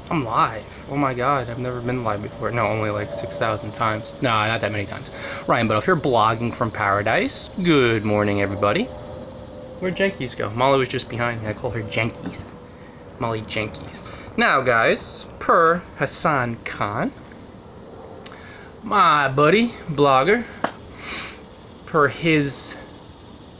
I'm live. Oh my god, I've never been live before. No, only like 6,000 times. No, not that many times. Ryan, but if you're blogging from paradise, good morning, everybody. Where'd Jenkies go? Molly was just behind me. I call her Jenkies. Molly Jenkies. Now, guys, per Hassan Khan, my buddy, blogger, per his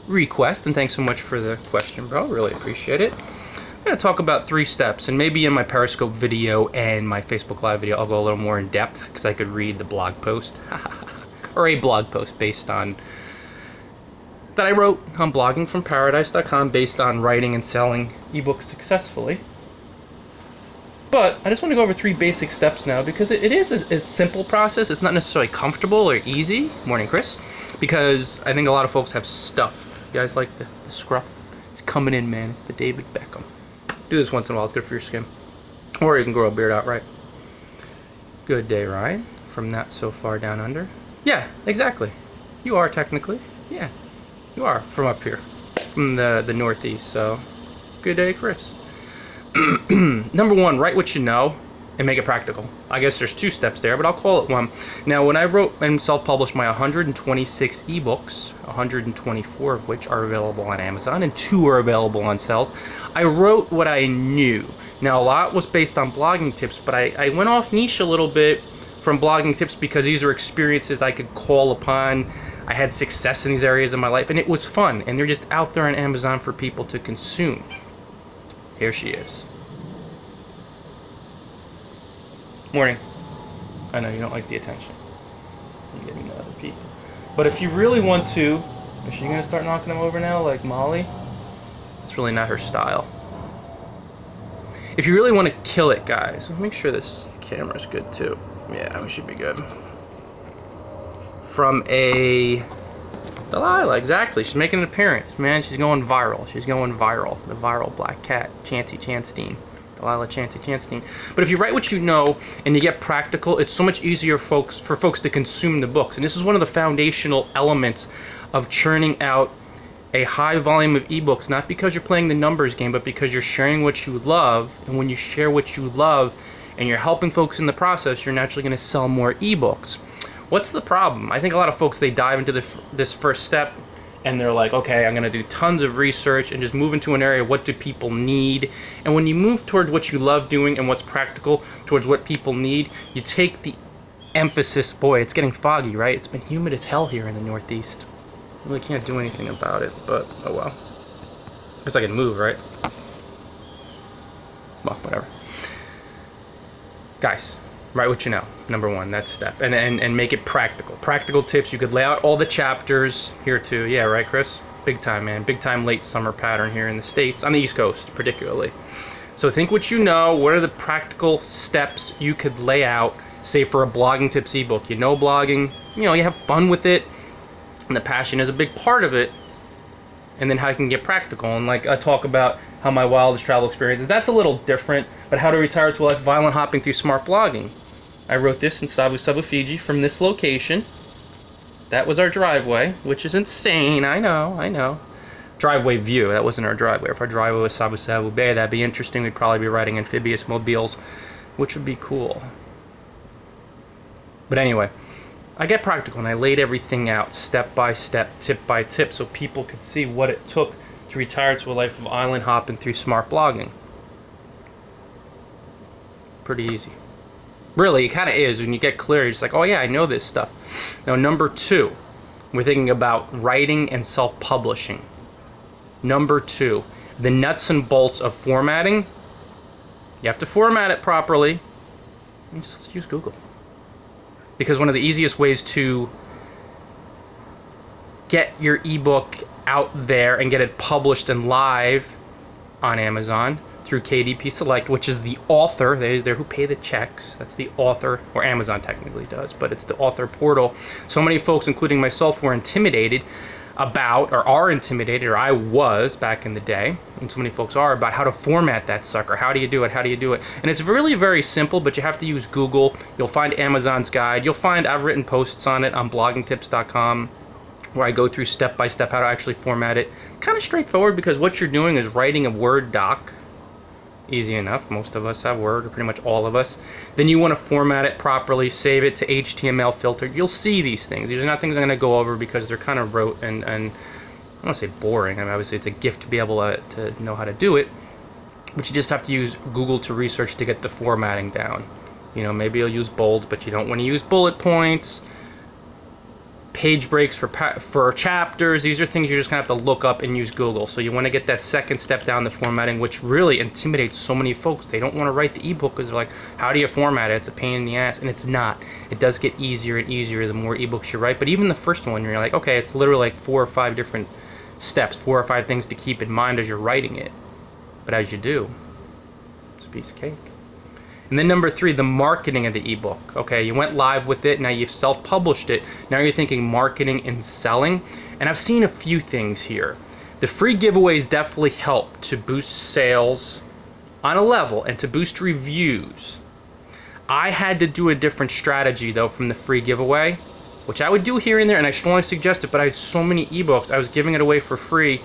request, and thanks so much for the question, bro. Really appreciate it. I'm going to talk about 3 steps, and maybe in my Periscope video and my Facebook Live video I'll go a little more in depth because I could read the blog post or a blog post based on that I wrote on bloggingfromparadise.com based on writing and selling ebooks successfully. But I just want to go over 3 basic steps now because it is a simple process. It's not necessarily comfortable or easy. Morning, Chris. Because I think a lot of folks have stuff. You guys like the scruff? It's coming in, man. It's the David Beckham. Do this once in a while. It's good for your skin. Or you can grow a beard outright. Good day, Ryan. From Not So Far Down Under. Yeah, exactly. You are technically. Yeah, you are from up here. From the Northeast. So, good day, Chris. Number 1, write what you know and make it practical. I guess there's 2 steps there, but I'll call it 1. Now, when I wrote and self-published my 126 ebooks, 124 of which are available on Amazon and 2 are available on sales, I wrote what I knew. Now, a lot was based on blogging tips, but I went off niche a little bit from blogging tips because these are experiences I could call upon. I had success in these areas of my life, and it was fun, and they're just out there on Amazon for people to consume. Here she is. Morning. I know you don't like the attention. You're getting to other people. But if you really want to, is she going to start knocking them over now like Molly? It's really not her style. If you really want to kill it, guys, make sure this camera's good too. Yeah, we should be good. From a Delilah, exactly. She's making an appearance, man. She's going viral. She's going viral. The viral black cat, Chancey Chanstein. Delilah Chancey Chanstein. But if you write what you know and you get practical, it's so much easier for folks to consume the books. And this is one of the foundational elements of churning out a high volume of ebooks, not because you're playing the numbers game, but because you're sharing what you love. And when you share what you love and you're helping folks in the process, you're naturally going to sell more ebooks. What's the problem? I think a lot of folks, they dive into this first step and they're like, okay, I'm going to do tons of research and just move into an area. What do people need? And when you move toward what you love doing and what's practical towards what people need, you take the emphasis. Boy, it's getting foggy, right? It's been humid as hell here in the Northeast. I really can't do anything about it, but oh well. Guess I can move, right? Well, whatever. Guys, write what you know. Number 1, that's step. And make it practical. Practical tips. You could lay out all the chapters here too. Yeah, right, Chris? Big time, man. Big time late summer pattern here in the States, on the East Coast particularly. So think what you know. What are the practical steps you could lay out, say for a blogging tips ebook? You know blogging, you know, you have fun with it, and the passion is a big part of it. And then how you can get practical. And like I talk about how my wildest travel experiences, that's a little different, but how to retire to a life violent hopping through smart blogging. I wrote this in Sabu Sabu, Fiji, from this location. That was our driveway, which is insane. I know. Driveway view. That wasn't our driveway. If our driveway was Sabu Sabu Bay, that'd be interesting. We'd probably be riding amphibious mobiles, which would be cool. But anyway, I get practical and I laid everything out step by step, tip by tip, so people could see what it took to retire to a life of island hopping through smart blogging. Pretty easy. Really, it kind of is. When you get clear, you're just like, oh yeah, I know this stuff. Now, number 2, we're thinking about writing and self-publishing. Number 2, the nuts and bolts of formatting. You have to format it properly. Just use Google. Because one of the easiest ways to get your ebook out there and get it published and live on Amazon through KDP Select, which is the author, they're who pay the checks. That's the author, or Amazon technically does, but it's the author portal. So many folks, including myself, were intimidated about, or are intimidated, or I was back in the day, and so many folks are, about how to format that sucker. How do you do it? How do you do it? And it's really very simple, but you have to use Google. You'll find Amazon's guide. You'll find, I've written posts on it on bloggingtips.com where I go through step by step how to actually format it. Kind of straightforward because what you're doing is writing a Word doc Easy enough. Most of us have Word, or pretty much all of us. Then you want to format it properly, save it to HTML filter. You'll see these things. These are not things I'm going to go over because they're kind of rote and I don't want to say boring. I mean, obviously it's a gift to be able to know how to do it, but you just have to use Google to research to get the formatting down. You know, maybe you'll use bold, but you don't want to use bullet points. Page breaks for chapters. These are things you're just gonna have to look up and use Google. So you want to get that second step down, the formatting, which really intimidates so many folks. They don't want to write the ebook because they're like, how do you format it? It's a pain in the ass. And it's not. It does get easier and easier the more ebooks you write. But even the first one, you're like, okay, it's literally like 4 or 5 different steps, 4 or 5 things to keep in mind as you're writing it. But as you do, it's a piece of cake. And then number 3, the marketing of the ebook. Okay, you went live with it, now you've self-published it. Now you're thinking marketing and selling. And I've seen a few things here. The free giveaways definitely help to boost sales on a level and to boost reviews. I had to do a different strategy though from the free giveaway, which I would do here and there, and I strongly suggest it, but I had so many ebooks, I was giving it away for free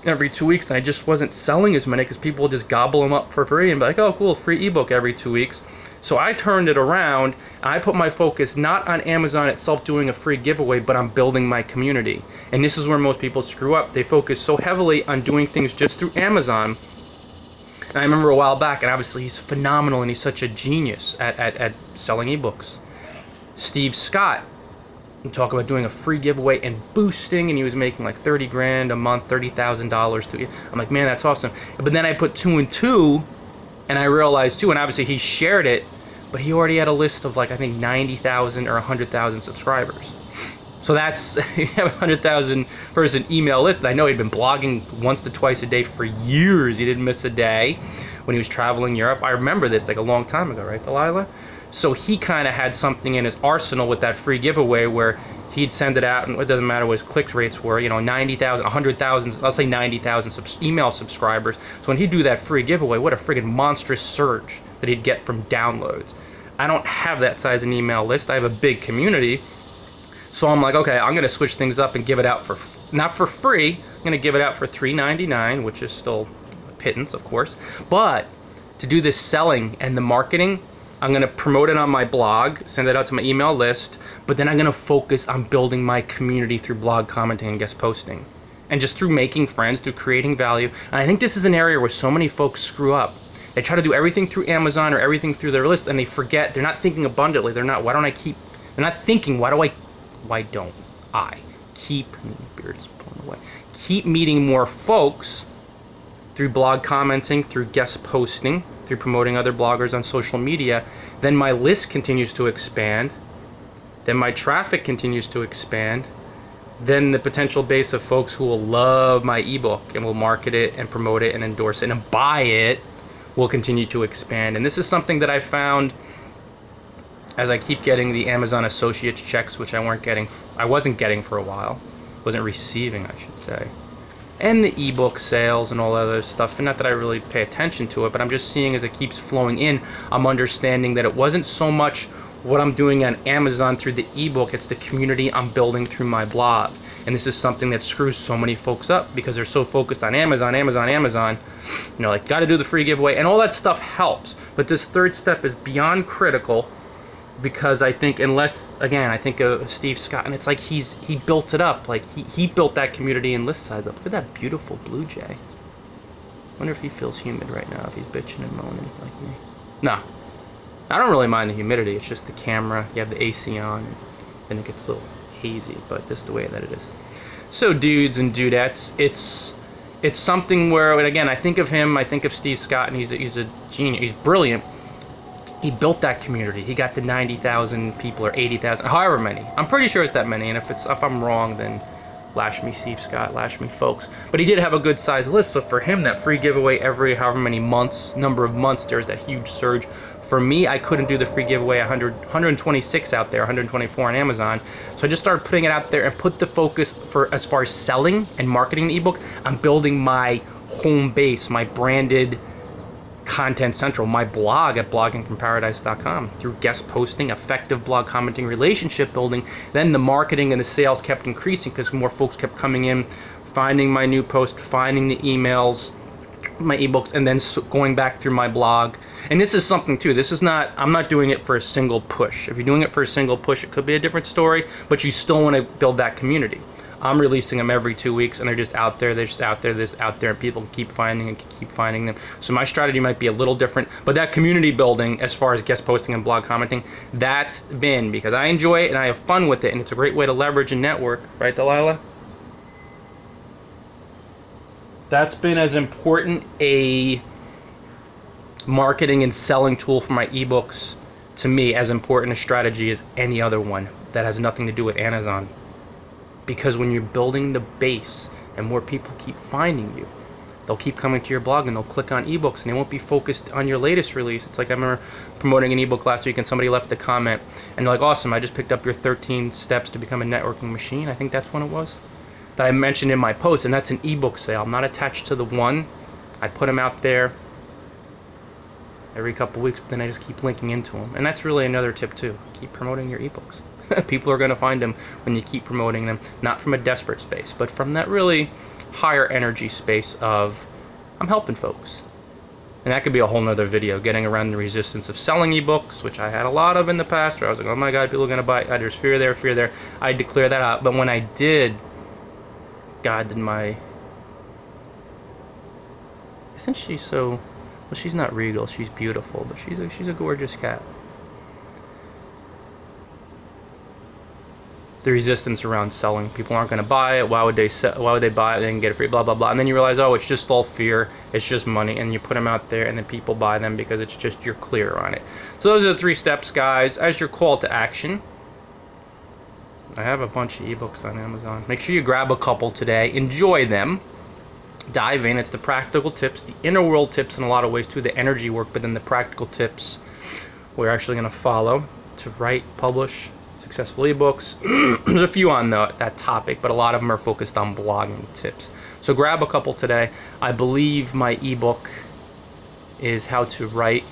every 2 weeks, and I just wasn't selling as many because people would just gobble them up for free and be like, oh cool, free ebook every 2 weeks. So I turned it around. I put my focus not on Amazon itself doing a free giveaway, but on building my community. And this is where most people screw up. They focus so heavily on doing things just through Amazon. And I remember a while back, and obviously he's phenomenal and he's such a genius at selling ebooks. Steve Scott, we talk about doing a free giveaway and boosting, and he was making like 30 grand a month, $30,000. I'm like, man, that's awesome. But then I put 2 and 2, and I realized too, and obviously he shared it, but he already had a list of like, I think 90,000 or 100,000 subscribers. So that's, you have a 100,000 person email list. I know he'd been blogging once to twice a day for years. He didn't miss a day when he was traveling Europe. I remember this like a long time ago, right, Delilah? So he kind of had something in his arsenal with that free giveaway where he'd send it out, and it doesn't matter what his click rates were, you know, 90,000, 100,000, I'll say 90,000 email subscribers. So when he'd do that free giveaway, what a friggin' monstrous surge that he'd get from downloads. I don't have that size an email list. I have a big community. So I'm like, okay, I'm going to switch things up and give it out for, not for free, I'm going to give it out for $3.99, which is still a pittance, of course. But to do this selling and the marketing, I'm going to promote it on my blog, send it out to my email list, but then I'm going to focus on building my community through blog commenting and guest posting. And just through making friends, through creating value. And I think this is an area where so many folks screw up. They try to do everything through Amazon or everything through their list, and they forget, they're not thinking abundantly. They're not, they're not thinking, why don't I keep, beard's blown away, keep meeting more folks through blog commenting, through guest posting, through promoting other bloggers on social media. Then my list continues to expand, then my traffic continues to expand, then the potential base of folks who will love my ebook and will market it and promote it and endorse it and buy it will continue to expand. And this is something that I found as I keep getting the Amazon Associates checks, which I wasn't getting for a while, wasn't receiving, I should say, and the ebook sales and all that other stuff. And not that I really pay attention to it, but I'm just seeing as it keeps flowing in, I'm understanding that it wasn't so much what I'm doing on Amazon through the ebook, it's the community I'm building through my blog. And this is something that screws so many folks up because they're so focused on Amazon, you know, like, gotta do the free giveaway, and all that stuff helps. But this third step is beyond critical, because I think, unless, again, I think of Steve Scott, and it's like he built it up, like he built that community and list size up. Look at that beautiful blue jay. Wonder if he feels humid right now, if he's bitching and moaning like me. No, I don't really mind the humidity. It's just the camera. You have the AC on, and it gets a little hazy, but this is the way that it is. So dudes and dudettes, it's something where, and again, I think of him, I think of Steve Scott, and he's a genius, he's brilliant. He built that community. He got to 90,000 people or 80,000, however many. I'm pretty sure it's that many, and if I'm wrong, then lash me, Steve Scott, lash me, folks. But he did have a good size list, so for him, that free giveaway every however many months, number of months, there's that huge surge. For me, I couldn't do the free giveaway 126 out there, 124 on Amazon. So I just started putting it out there and put the focus for, as far as selling and marketing the ebook, I'm building my home base, my branded Content Central, my blog at bloggingfromparadise.com, through guest posting, effective blog commenting, relationship building. Then the marketing and the sales kept increasing because more folks kept coming in, finding my new post, finding the emails, my ebooks, and then going back through my blog. And this is something too, this is not, I'm not doing it for a single push. If you're doing it for a single push, it could be a different story, but you still want to build that community. I'm releasing them every 2 weeks, and they're just out there, and people keep finding them. So my strategy might be a little different, but that community building, as far as guest posting and blog commenting, that's been, because I enjoy it and I have fun with it, and it's a great way to leverage and network, right, Delilah? That's been as important a marketing and selling tool for my ebooks, to me, as important a strategy as any other one that has nothing to do with Amazon. Because when you're building the base and more people keep finding you, they'll keep coming to your blog and they'll click on ebooks, and they won't be focused on your latest release. It's like, I remember promoting an ebook last week and somebody left a comment and they're like, awesome, I just picked up your 13 steps to become a networking machine. I think that's when it was, that I mentioned in my post, and that's an ebook sale. I'm not attached to the one. I put them out there every couple weeks, but then I just keep linking into them. And that's really another tip too. Keep promoting your ebooks. People are going to find them when you keep promoting them, not from a desperate space, but from that really higher energy space of, I'm helping folks. And that could be a whole nother video, getting around the resistance of selling ebooks, which I had a lot of in the past, where I was like, oh my God, people are going to buy, there's fear there, fear there. I had to clear that out. But when I did, God, did my, isn't she so, well, she's not regal, she's beautiful, but she's a gorgeous cat. The resistance around selling, people aren't going to buy it, why would they buy it, they can get it free, blah blah blah, and then you realize, oh, it's just all fear, it's just money, and you put them out there and then people buy them because it's just, you're clear on it. So those are the 3 steps, guys. As your call to action, I have a bunch of ebooks on Amazon. Make sure you grab a couple today, enjoy them, dive in. It's the practical tips, the inner world tips in a lot of ways too, the energy work, but then the practical tips we're actually going to follow to write, publish successful ebooks. There's a few on that topic, but a lot of them are focused on blogging tips. So grab a couple today. I believe my ebook is how to write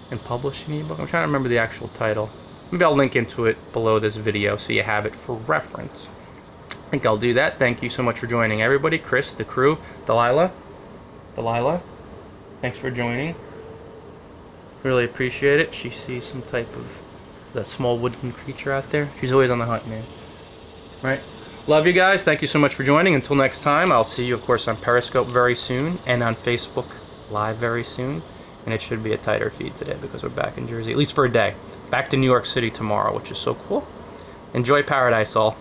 and publish an ebook. I'm trying to remember the actual title. Maybe I'll link into it below this video so you have it for reference. I think I'll do that. Thank you so much for joining, everybody. Chris, the crew, Delilah, thanks for joining. Really appreciate it. She sees some type of that small woodland creature out there. She's always on the hunt, man. Right? Love you guys. Thank you so much for joining. Until next time, I'll see you, of course, on Periscope very soon and on Facebook Live very soon. And it should be a tighter feed today because we're back in Jersey, at least for a day. Back to New York City tomorrow, which is so cool. Enjoy paradise, all.